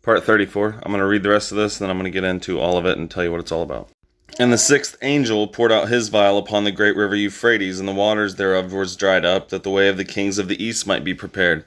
Part 34. I'm going to read the rest of this, and then I'm going to get into all of it and tell you what it's all about. And the sixth angel poured out his vial upon the great river Euphrates, and the waters thereof was dried up, that the way of the kings of the east might be prepared.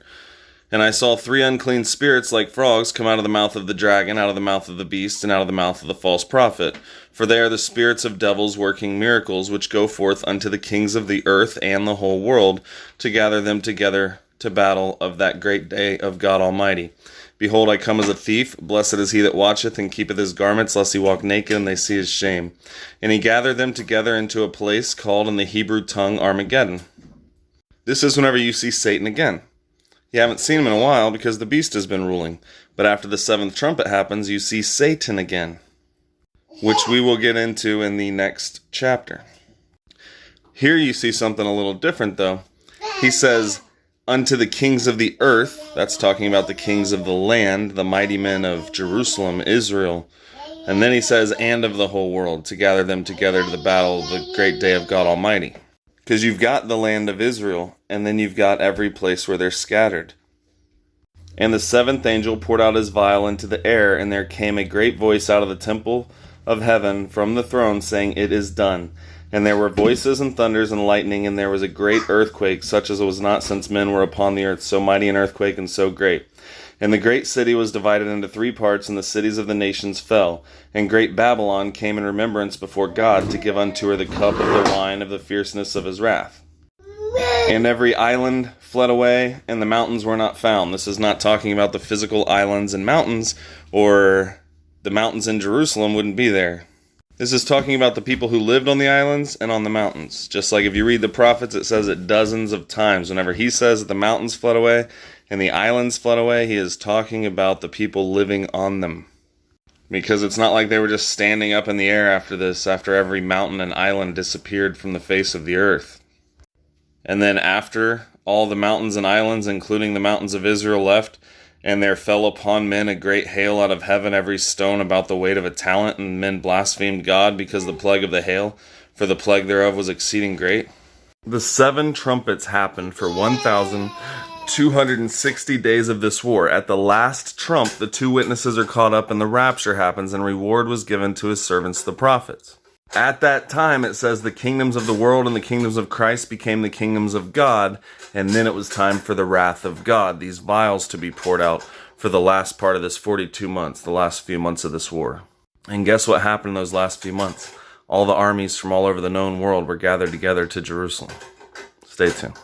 And I saw 3 unclean spirits like frogs come out of the mouth of the dragon, out of the mouth of the beast, and out of the mouth of the false prophet. For they are the spirits of devils working miracles, which go forth unto the kings of the earth and the whole world, to gather them together to battle of that great day of God Almighty. Behold, I come as a thief. Blessed is he that watcheth and keepeth his garments, lest he walk naked and they see his shame. And he gathered them together into a place called in the Hebrew tongue Armageddon. This is whenever you see Satan again. You haven't seen him in a while because the beast has been ruling. But after the 7th trumpet happens, you see Satan again, which we will get into in the next chapter. Here you see something a little different, though. He says, unto the kings of the earth, that's talking about the kings of the land, the mighty men of Jerusalem, Israel. And then he says, and of the whole world, to gather them together to the battle of the great day of God Almighty. Because you've got the land of Israel, and then you've got every place where they're scattered. And the 7th angel poured out his vial into the air, and there came a great voice out of the temple of heaven from the throne, saying, It is done. And there were voices and thunders and lightning, and there was a great earthquake, such as was not since men were upon the earth, so mighty an earthquake and so great. And the great city was divided into 3 parts, and the cities of the nations fell. And great Babylon came in remembrance before God, to give unto her the cup of the wine of the fierceness of his wrath. And every island fled away, and the mountains were not found. This is not talking about the physical islands and mountains, or the mountains in Jerusalem wouldn't be there. This is talking about the people who lived on the islands and on the mountains. Just like if you read the prophets, it says it dozens of times. Whenever he says that the mountains fled away and the islands fled away, he is talking about the people living on them. Because it's not like they were just standing up in the air after this, after every mountain and island disappeared from the face of the earth. And then after all the mountains and islands, including the mountains of Israel, left, and there fell upon men a great hail out of heaven, every stone about the weight of a talent, and men blasphemed God because the plague of the hail, for the plague thereof was exceeding great. The 7 trumpets happened for 1,260 days of this war. At the last trump, the 2 witnesses are caught up, and the rapture happens, and reward was given to his servants the prophets. At that time, it says the kingdoms of the world and the kingdoms of Christ became the kingdoms of God, and then it was time for the wrath of God, these vials to be poured out for the last part of this 42 months, the last few months of this war. And guess what happened in those last few months? All the armies from all over the known world were gathered together to Jerusalem. Stay tuned.